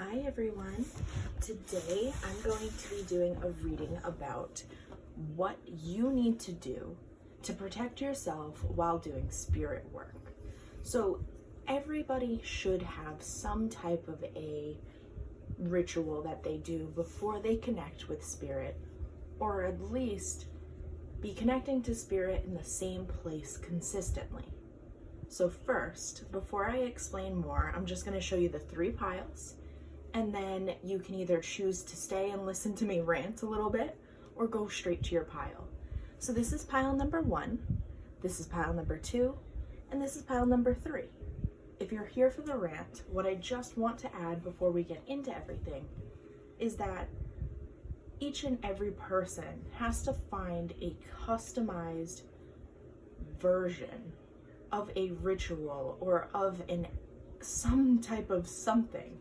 Hi everyone. Today I'm going to be doing a reading about what you need to do to protect yourself while doing spirit work. So everybody should have some type of a ritual that they do before they connect with spirit, or at least be connecting to spirit in the same place consistently. So first, before I explain more, I'm just going to show you the 3 piles. And then you can either choose to stay and listen to me rant a little bit or go straight to your pile. So this is pile number 1, this is pile number 2, and this is pile number 3. If you're here for the rant, what I just want to add before we get into everything is that each and every person has to find a customized version of a ritual or of some type of something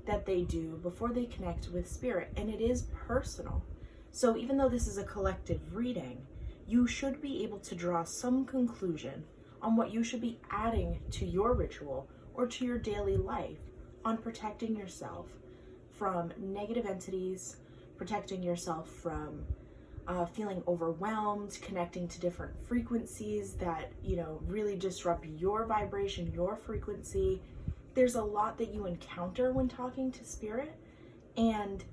that they do before they connect with spirit, and it is personal. So even though this is a collective reading, you should be able to draw some conclusion on what you should be adding to your ritual or to your daily life on protecting yourself from negative entities, protecting yourself from feeling overwhelmed, connecting to different frequencies that, really disrupt your vibration, your frequency. There's a lot that you encounter when talking to spirit, and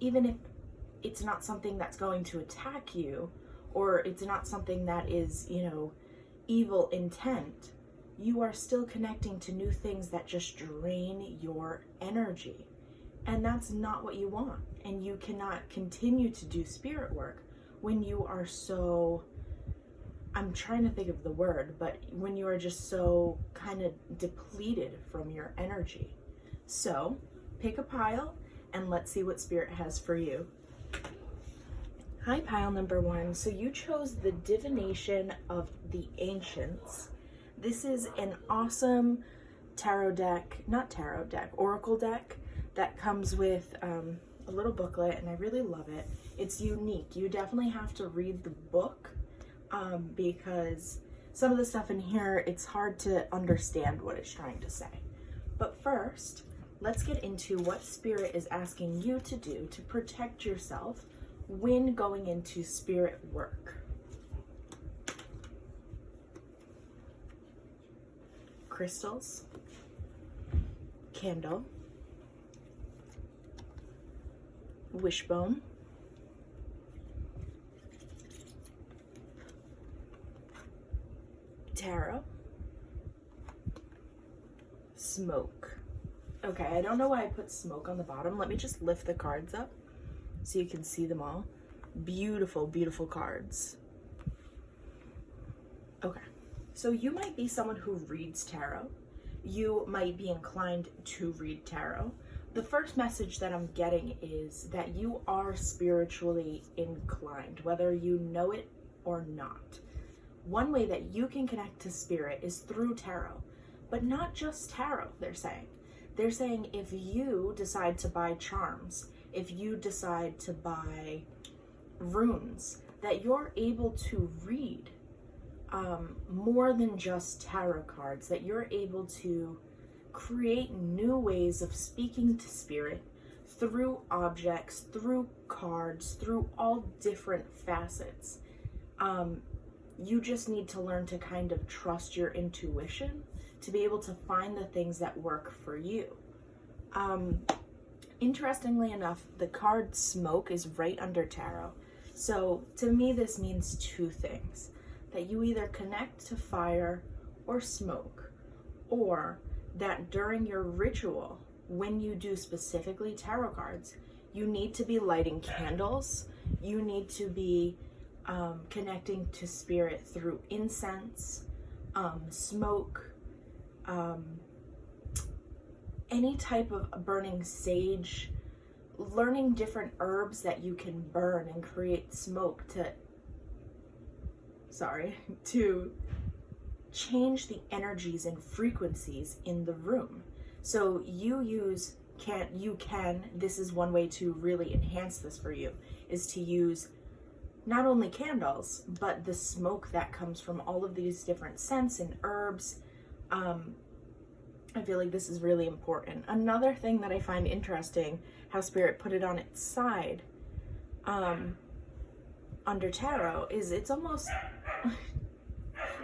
even if it's not something that's going to attack you, or it's not something that is, evil intent, you are still connecting to new things that just drain your energy. And that's not what you want. And you cannot continue to do spirit work when you are so, I'm trying to think of the word, but when you are just so kind of depleted from your energy. So pick a pile and let's see what spirit has for you. Hi, pile number 1. So you chose the Divination of the Ancients. This is an awesome oracle deck that comes with a little booklet, and I really love it. It's unique. You definitely have to read the book because some of the stuff in here, it's hard to understand what it's trying to say. But first, let's get into what spirit is asking you to do to protect yourself when going into spirit work. Crystals, candle, wishbone, tarot, smoke. Okay, I don't know why I put smoke on the bottom. Let me just lift the cards up so you can see them all. Beautiful, beautiful cards. Okay, so you might be someone who reads tarot. You might be inclined to read tarot. The first message that I'm getting is that you are spiritually inclined, whether you know it or not. One way that you can connect to spirit is through tarot, but not just tarot, they're saying. They're saying if you decide to buy charms, if you decide to buy runes, that you're able to read more than just tarot cards, that you're able to create new ways of speaking to spirit through objects, through cards, through all different facets. You just need to learn to kind of trust your intuition to be able to find the things that work for you. Interestingly enough, the card smoke is right under tarot. So to me, this means 2 things: that you either connect to fire or smoke, or that during your ritual, when you do specifically tarot cards, you need to be lighting candles, you need to be connecting to spirit through incense, smoke, any type of burning sage, learning different herbs that you can burn and create smoke to change the energies and frequencies in the room. So this is one way to really enhance this for you, is to use not only candles, but the smoke that comes from all of these different scents and herbs, I feel like this is really important. Another thing that I find interesting, how Spirit put it on its side under tarot, is it's almost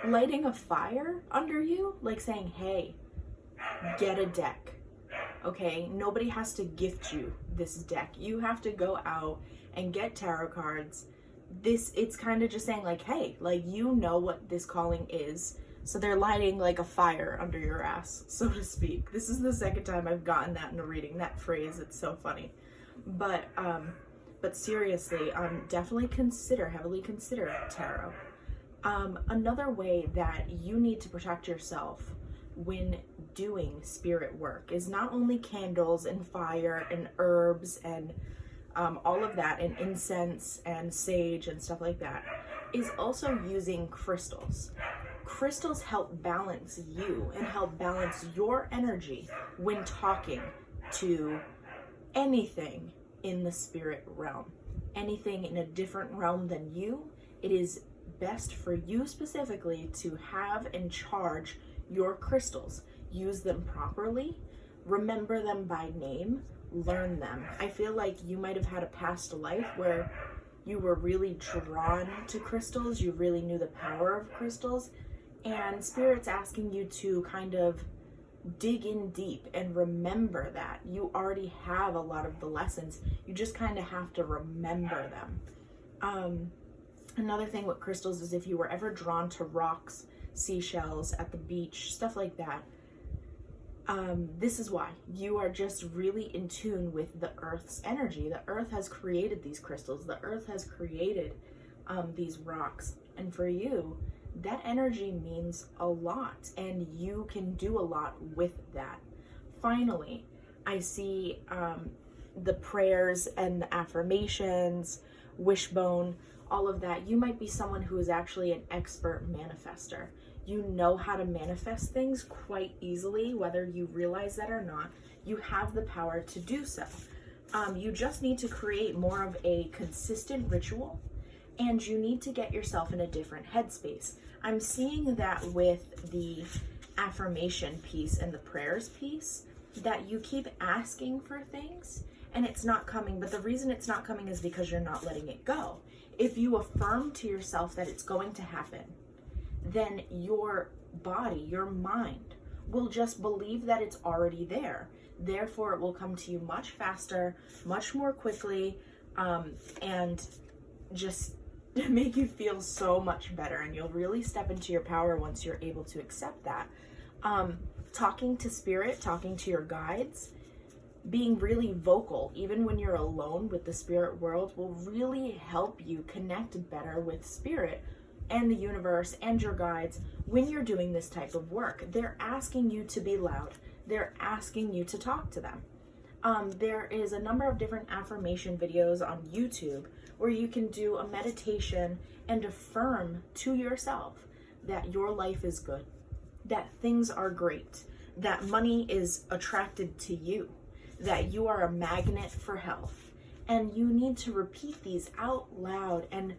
lighting a fire under you, like saying, hey, get a deck. Okay, nobody has to gift you this deck. You have to go out and get tarot cards. It's kind of just saying like, hey, like, you know what this calling is. So they're lighting like a fire under your ass, so to speak. This is the second time I've gotten that in a reading, that phrase. It's so funny. But seriously, definitely heavily consider tarot. Another way that you need to protect yourself when doing spirit work is not only candles and fire and herbs and all of that, and incense and sage and stuff like that, is also using crystals. Crystals help balance you and help balance your energy when talking to anything in the spirit realm, anything in a different realm than you. It is best for you specifically to have and charge your crystals. Use them properly, remember them by name, learn them. I feel like you might have had a past life where you were really drawn to crystals, you really knew the power of crystals, and Spirit's asking you to kind of dig in deep and remember that. You already have a lot of the lessons, you just kind of have to remember them. Another thing with crystals is if you were ever drawn to rocks, seashells at the beach, stuff like that, this is why. You are just really in tune with the earth's energy. The earth has created these crystals. The earth has created these rocks. And for you, that energy means a lot, and you can do a lot with that. Finally, I see the prayers and the affirmations, wishbone, all of that. You might be someone who is actually an expert manifester. You know how to manifest things quite easily, whether you realize that or not. You have the power to do so. You just need to create more of a consistent ritual, and you need to get yourself in a different headspace. I'm seeing that with the affirmation piece and the prayers piece, that you keep asking for things and it's not coming, but the reason it's not coming is because you're not letting it go. If you affirm to yourself that it's going to happen, then your body, your mind, will just believe that it's already there. Therefore, it will come to you much faster, much more quickly, and just make you feel so much better. And you'll really step into your power once you're able to accept that. Talking to spirit, talking to your guides, being really vocal, even when you're alone with the spirit world, will really help you connect better with spirit and the universe and your guides when you're doing this type of work. They're asking you to be loud. They're asking you to talk to them. There is a number of different affirmation videos on YouTube where you can do a meditation and affirm to yourself that your life is good, that things are great, that money is attracted to you, that you are a magnet for health. And you need to repeat these out loud and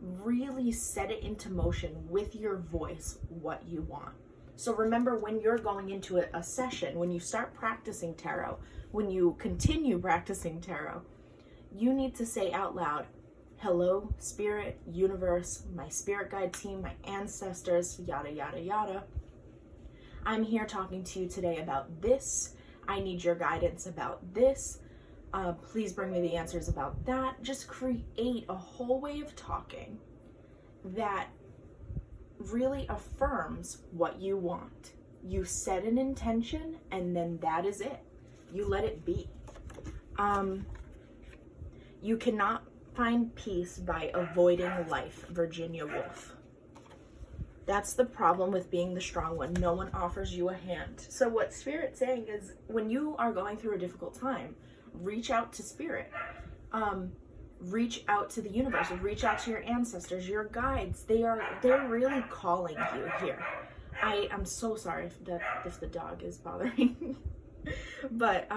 really set it into motion with your voice what you want. So remember, when you're going into a session, when you start practicing tarot, when you continue practicing tarot, you need to say out loud, hello, spirit, universe, my spirit guide team, my ancestors, yada, yada, yada. I'm here talking to you today about this. I need your guidance about this. Please bring me the answers about that. Just create a whole way of talking that really affirms what you want. You set an intention, and then that is it. You let it be. You cannot find peace by avoiding life, Virginia Woolf. That's the problem with being the strong one. No one offers you a hand. So what Spirit's saying is, when you are going through a difficult time, reach out to Spirit. Reach out to the universe. Reach out to your ancestors, your guides. They're really calling you here. I'm so sorry if the dog is bothering. But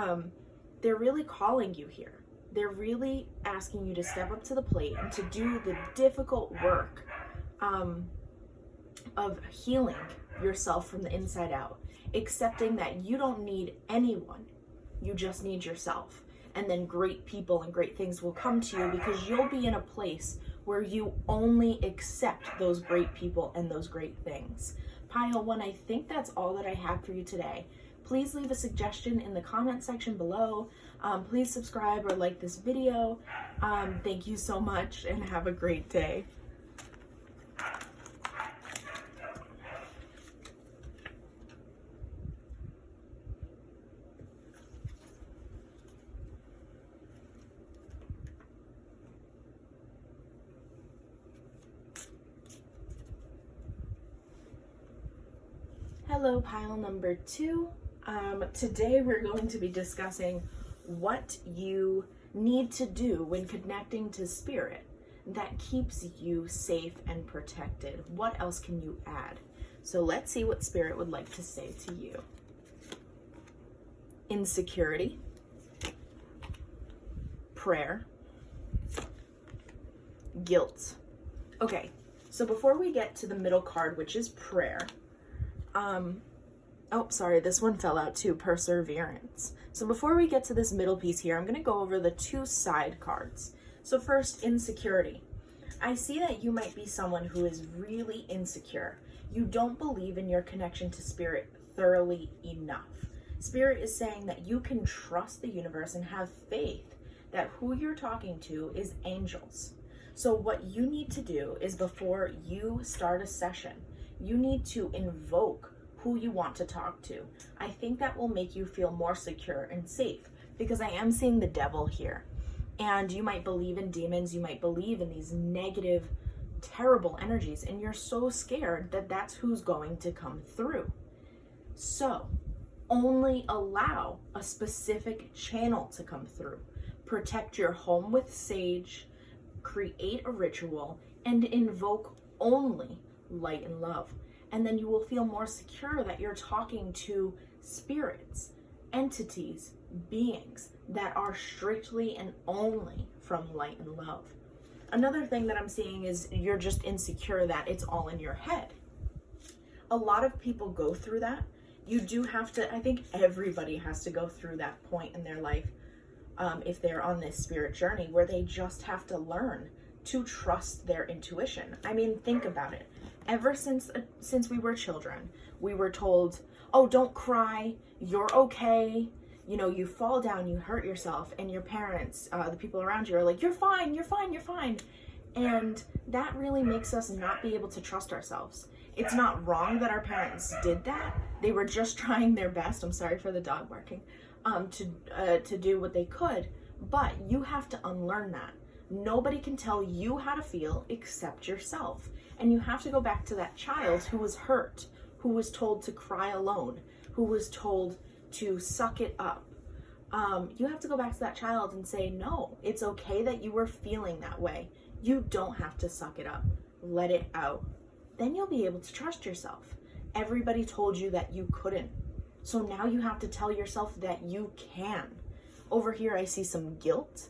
they're really calling you here. They're really asking you to step up to the plate and to do the difficult work of healing yourself from the inside out accepting that you don't need anyone, you just need yourself. And then great people and great things will come to you because you'll be in a place where you only accept those great people and those great things. Pile 1, I think that's all that I have for you today. Please leave a suggestion in the comment section below. Please subscribe or like this video. Thank you so much and have a great day. Hello, pile number 2. Today we're going to be discussing what you need to do when connecting to spirit that keeps you safe and protected. What else can you add? So let's see what spirit would like to say to you. Insecurity, prayer, guilt. Okay, so before we get to the middle card, which is prayer, oh, sorry, this one fell out too, perseverance. So before we get to this middle piece here, I'm going to go over the 2 side cards. So first, insecurity. I see that you might be someone who is really insecure. You don't believe in your connection to spirit thoroughly enough. Spirit is saying that you can trust the universe and have faith that who you're talking to is angels. So what you need to do is before you start a session, you need to invoke who you want to talk to. I think that will make you feel more secure and safe because I am seeing the devil here. And you might believe in demons, you might believe in these negative, terrible energies, and you're so scared that that's who's going to come through. So only allow a specific channel to come through. Protect your home with sage, create a ritual, and invoke only light and love. And then you will feel more secure that you're talking to spirits, entities, beings that are strictly and only from light and love. Another thing that I'm seeing is you're just insecure that it's all in your head. A lot of people go through that. You do have to, I think everybody has to go through that point in their life if they're on this spirit journey where they just have to learn to trust their intuition. I mean, think about it. Ever since we were children, we were told, oh, don't cry, you're okay. You know, you fall down, you hurt yourself, and your parents, the people around you are like, you're fine, you're fine, you're fine. And that really makes us not be able to trust ourselves. It's not wrong that our parents did that. They were just trying their best. I'm sorry for the dog barking, to do what they could, but you have to unlearn that. Nobody can tell you how to feel except yourself. And you have to go back to that child who was hurt, who was told to cry alone, who was told to suck it up. You have to go back to that child and say, no, it's okay that you were feeling that way. You don't have to suck it up. Let it out. Then you'll be able to trust yourself. Everybody told you that you couldn't. So now you have to tell yourself that you can. Over here, I see some guilt.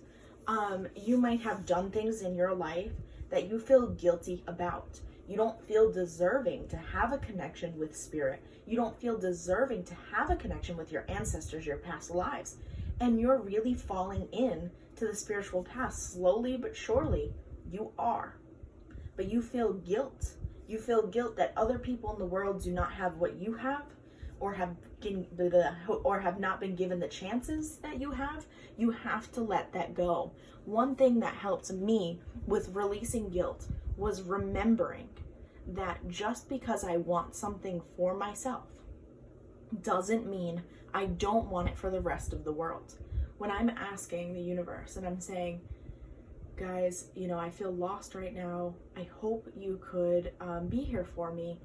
You might have done things in your life that you feel guilty about. You don't feel deserving to have a connection with spirit. You don't feel deserving to have a connection with your ancestors, your past lives. And you're really falling in to the spiritual path. Slowly but surely, you are. But you feel guilt. You feel guilt that other people in the world do not have what you have, or have not been given the chances that you have. You have to let that go. One thing that helped me with releasing guilt was remembering that just because I want something for myself doesn't mean I don't want it for the rest of the world. When I'm asking the universe and I'm saying, guys, you know, I feel lost right now. I hope you could be here for me.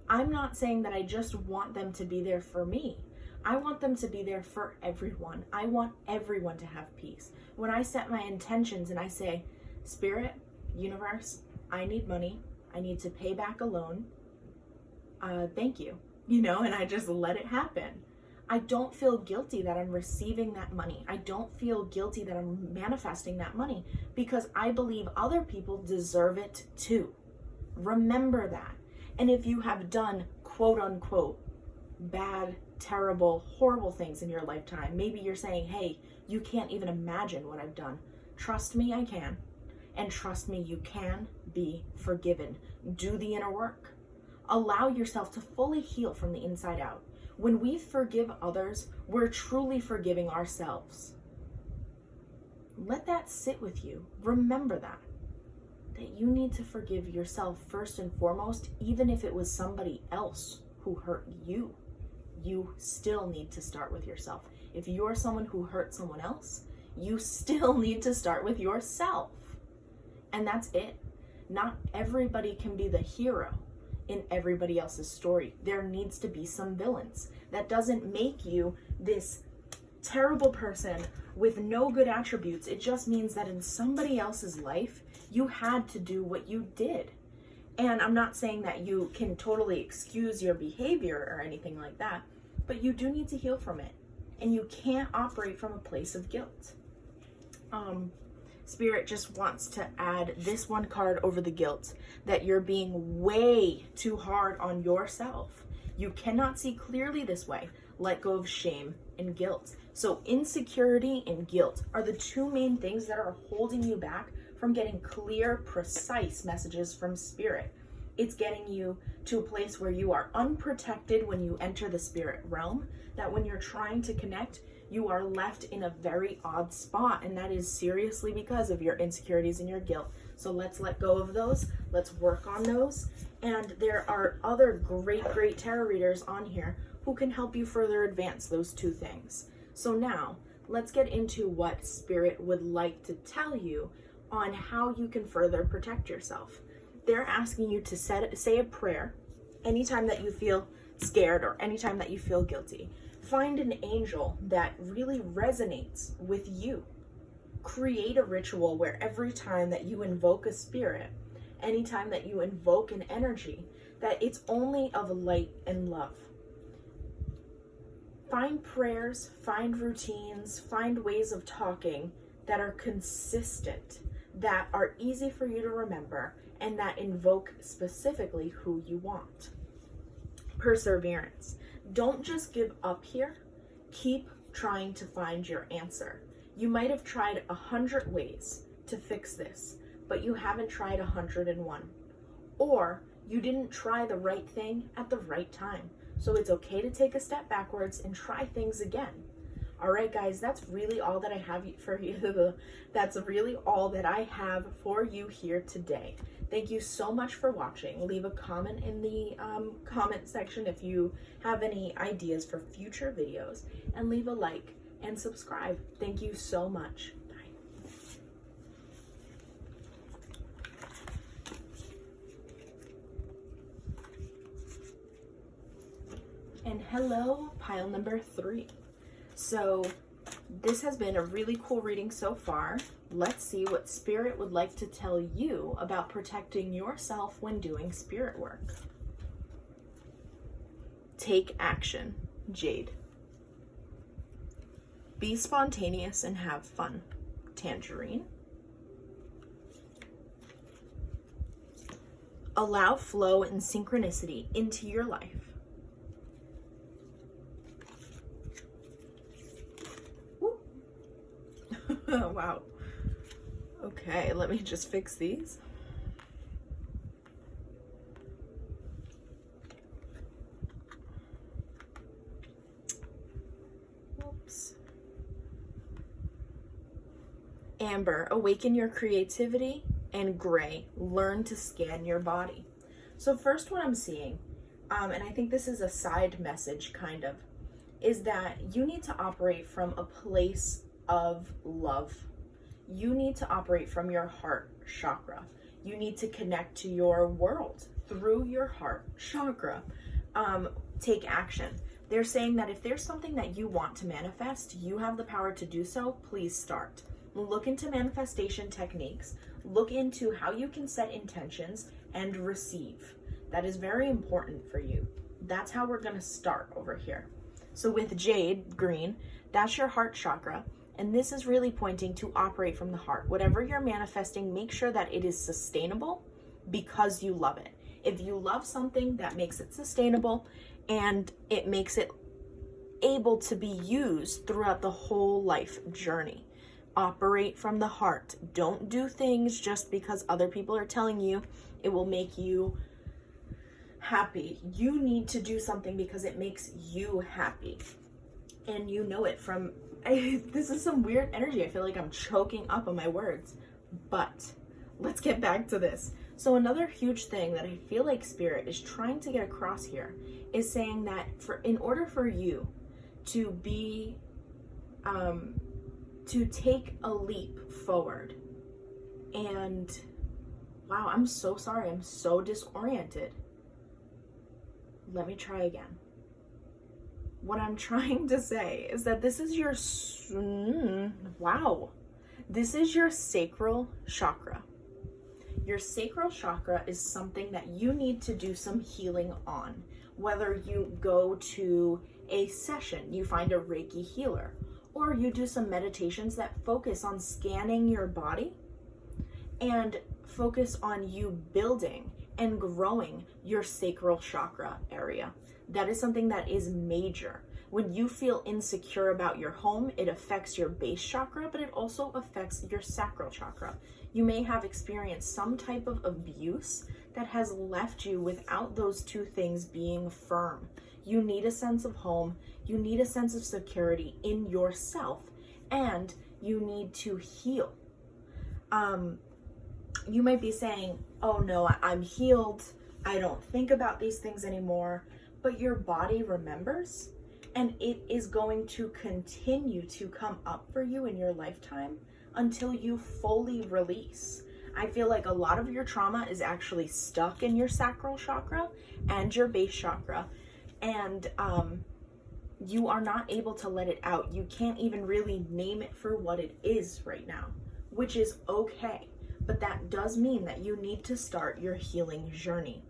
I'm not saying that I just want them to be there for me. I want them to be there for everyone. I want everyone to have peace. When I set my intentions and I say, Spirit, universe, I need money. I need to pay back a loan. Thank you. You know, and I just let it happen. I don't feel guilty that I'm receiving that money. I don't feel guilty that I'm manifesting that money because I believe other people deserve it too. Remember that. And if you have done quote unquote bad, terrible, horrible things in your lifetime. Maybe you're saying, hey, you can't even imagine what I've done. Trust me, I can. And trust me, you can be forgiven. Do the inner work. Allow yourself to fully heal from the inside out. When we forgive others, we're truly forgiving ourselves. Let that sit with you. Remember that you need to forgive yourself first and foremost, even if it was somebody else who hurt you. You still need to start with yourself. If you're someone who hurt someone else, you still need to start with yourself. And that's it. Not everybody can be the hero in everybody else's story. There needs to be some villains. That doesn't make you this terrible person with no good attributes. It just means that in somebody else's life, you had to do what you did. And I'm not saying that you can totally excuse your behavior or anything like that, but you do need to heal from it. And you can't operate from a place of guilt. Spirit just wants to add this one card over the guilt, that you're being way too hard on yourself. You cannot see clearly this way. Let go of shame and guilt. So insecurity and guilt are the two main things that are holding you back from getting clear, precise messages from Spirit. It's getting you to a place where you are unprotected when you enter the spirit realm, that when you're trying to connect, you are left in a very odd spot, and that is seriously because of your insecurities and your guilt. So let's let go of those. Let's work on those. And there are other great tarot readers on here who can help you further advance those two things. So now let's get into what Spirit would like to tell you on how you can further protect yourself. They're asking you to say a prayer anytime that you feel scared or anytime that you feel guilty. Find an angel that really resonates with you. Create a ritual where every time that you invoke a spirit, anytime that you invoke an energy, that it's only of light and love. Find prayers, find routines, find ways of talking that are consistent, that are easy for you to remember, and that invoke specifically who you want. Perseverance. Don't just give up here. Keep trying to find your answer. You might have tried 100 ways to fix this, but you haven't tried 101. Or you didn't try the right thing at the right time. So it's okay to take a step backwards and try things again. All right, guys, that's really all that I have for you. That's really all that I have for you here today. Thank you so much for watching. Leave a comment in the comment section if you have any ideas for future videos, and leave a like and subscribe. Thank you so much. Bye. And hello, pile number 3. So this has been a really cool reading so far. Let's see what Spirit would like to tell you about protecting yourself when doing spirit work. Take action, Jade. Be spontaneous and have fun, Tangerine. Allow flow and synchronicity into your life. Wow. Okay, let me just fix these. Whoops. Amber, awaken your creativity. And Gray, learn to scan your body. So first what I'm seeing, and I think this is a side message kind of, is that you need to operate from a place of love. You need to operate from your heart chakra. You need to connect to your world through your heart chakra. Take action. They're saying that if there's something that you want to manifest, you have the power to do so. Please start. Look into manifestation techniques. Look into how you can set intentions and receive. That is very important for you. That's how we're going to start over here. So with Jade Green, that's your heart chakra. And this is really pointing to operate from the heart. Whatever you're manifesting, make sure that it is sustainable because you love it. If you love something, that makes it sustainable and it makes it able to be used throughout the whole life journey. Operate from the heart. Don't do things just because other people are telling you it will make you happy. You need to do something because it makes you happy. And you know it from, this is some weird energy. I feel like I'm choking up on my words, but let's get back to this. So another huge thing that I feel like Spirit is trying to get across here is saying that in order for you to be, to take a leap forward, and wow, I'm so sorry, I'm so disoriented. Let me try again. What I'm trying to say is that this is your, this is your sacral chakra. Your sacral chakra is something that you need to do some healing on. Whether you go to a session, you find a Reiki healer, or you do some meditations that focus on scanning your body and focus on you building and growing your sacral chakra area. That is something that is major. When you feel insecure about your home, it affects your base chakra, but it also affects your sacral chakra. You may have experienced some type of abuse that has left you without those two things being firm. You need a sense of home, you need a sense of security in yourself, and you need to heal. You might be saying, oh no, I'm healed, I don't think about these things anymore, but your body remembers, and it is going to continue to come up for you in your lifetime until you fully release. I feel like a lot of your trauma is actually stuck in your sacral chakra and your base chakra, and you are not able to let it out. You can't even really name it for what it is right now, which is okay. But that does mean that you need to start your healing journey.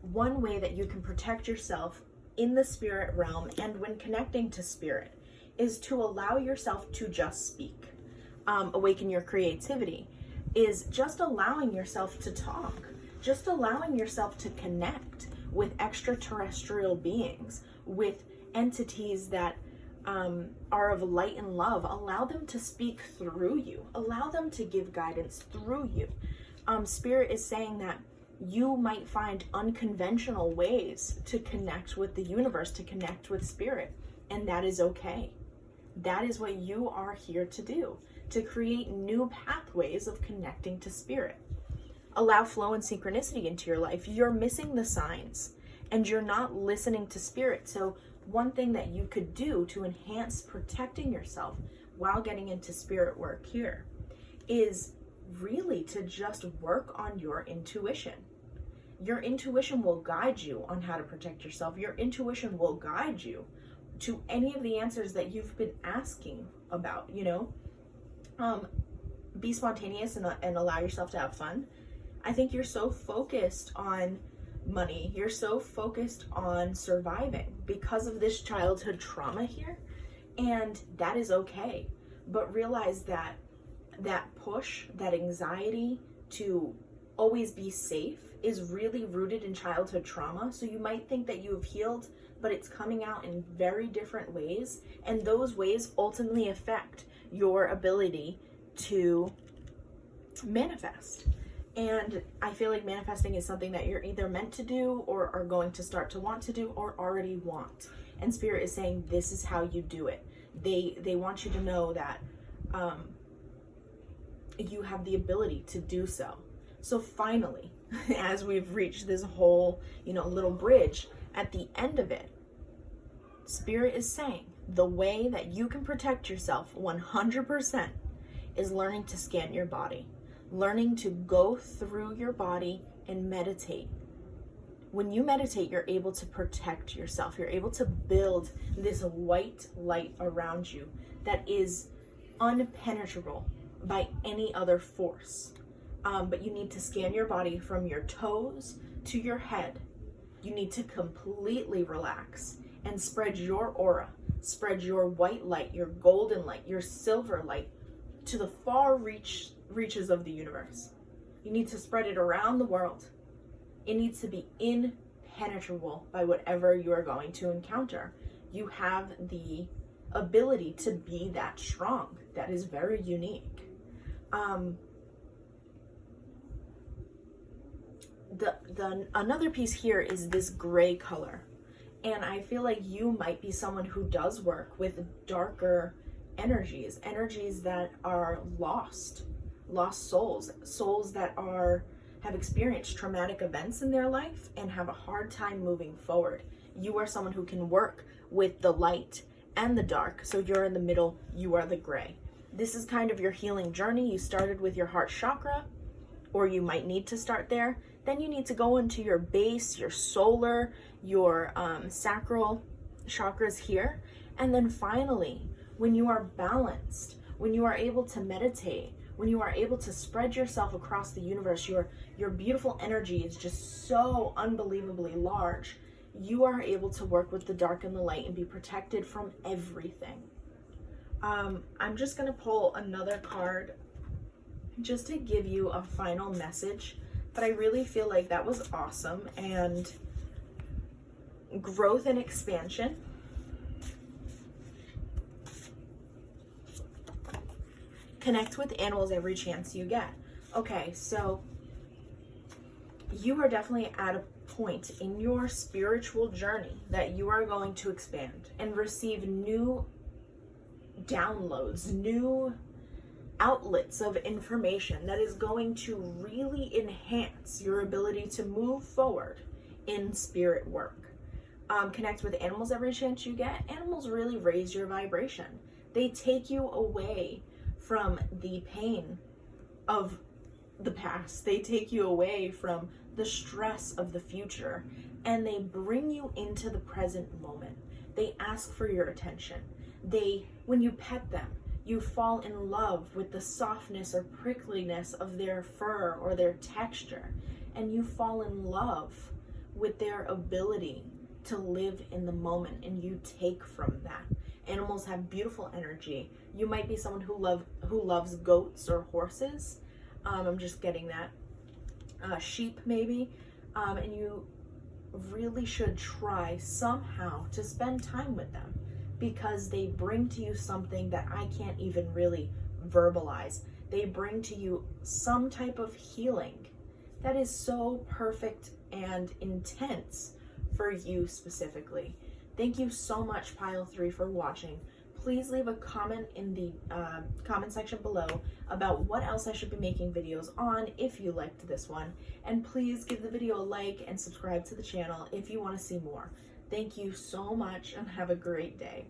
One way that you can protect yourself in the spirit realm and when connecting to spirit is to allow yourself to just speak. Awaken your creativity is just allowing yourself to talk, just allowing yourself to connect with extraterrestrial beings, with entities that are of light and love. Allow them to speak through you. Allow them to give guidance through you. Spirit is saying that you might find unconventional ways to connect with the universe, to connect with spirit, and that is okay. That is what you are here to do, to create new pathways of connecting to spirit. Allow flow and synchronicity into your life. You're missing the signs and you're not listening to spirit. So one thing that you could do to enhance protecting yourself while getting into spirit work here is really to just work on your intuition. Your intuition will guide you on how to protect yourself. Your intuition will guide you to any of the answers that you've been asking about, be spontaneous and allow yourself to have fun. I think you're so focused on money. You're so focused on surviving because of this childhood trauma here. And that is okay. But realize that push, that anxiety to always be safe is really rooted in childhood trauma. So you might think that you have healed, but it's coming out in very different ways. And those ways ultimately affect your ability to manifest. And I feel like manifesting is something that you're either meant to do or are going to start to want to do or already want. And Spirit is saying this is how you do it. They want you to know that you have the ability to do so. So finally, as we've reached this whole, little bridge, at the end of it, Spirit is saying the way that you can protect yourself 100% is learning to scan your body, learning to go through your body and meditate. When you meditate, you're able to protect yourself. You're able to build this white light around you that is unpenetrable by any other force. But you need to scan your body from your toes to your head. You need to completely relax and spread your aura, spread your white light, your golden light, your silver light to the far reaches of the universe. You need to spread it around the world. It needs to be impenetrable by whatever you are going to encounter. You have the ability to be that strong. That is very unique. Another piece here is this gray color. And I feel like you might be someone who does work with darker energies that are lost souls that have experienced traumatic events in their life and have a hard time moving forward. You are someone who can work with the light and the dark. So you're in the middle, you are the gray. This is kind of your healing journey. You started with your heart chakra, or you might need to start there. Then you need to go into your base, your solar, your sacral chakras here. And then finally, when you are balanced, when you are able to meditate, when you are able to spread yourself across the universe, your beautiful energy is just so unbelievably large. You are able to work with the dark and the light and be protected from everything. I'm just going to pull another card just to give you a final message. But I really feel like that was awesome. And growth and expansion. Connect with animals every chance you get. Okay, so you are definitely at a point in your spiritual journey that you are going to expand and receive new downloads, new outlets of information that is going to really enhance your ability to move forward in spirit work. Connect with animals every chance you get. Animals really raise your vibration. They take you away from the pain of the past. They take you away from the stress of the future, and they bring you into the present moment. They ask for your attention. When you pet them, you fall in love with the softness or prickliness of their fur or their texture, and you fall in love with their ability to live in the moment, and you take from that. Animals have beautiful energy. You might be someone who loves goats or horses. I'm just getting that. Sheep maybe. And you really should try somehow to spend time with them, because they bring to you something that I can't even really verbalize. They bring to you some type of healing that is so perfect and intense for you specifically. Thank you so much, Pile 3, for watching. Please leave a comment in the comment section below about what else I should be making videos on if you liked this one. And please give the video a like and subscribe to the channel if you want to see more. Thank you so much and have a great day.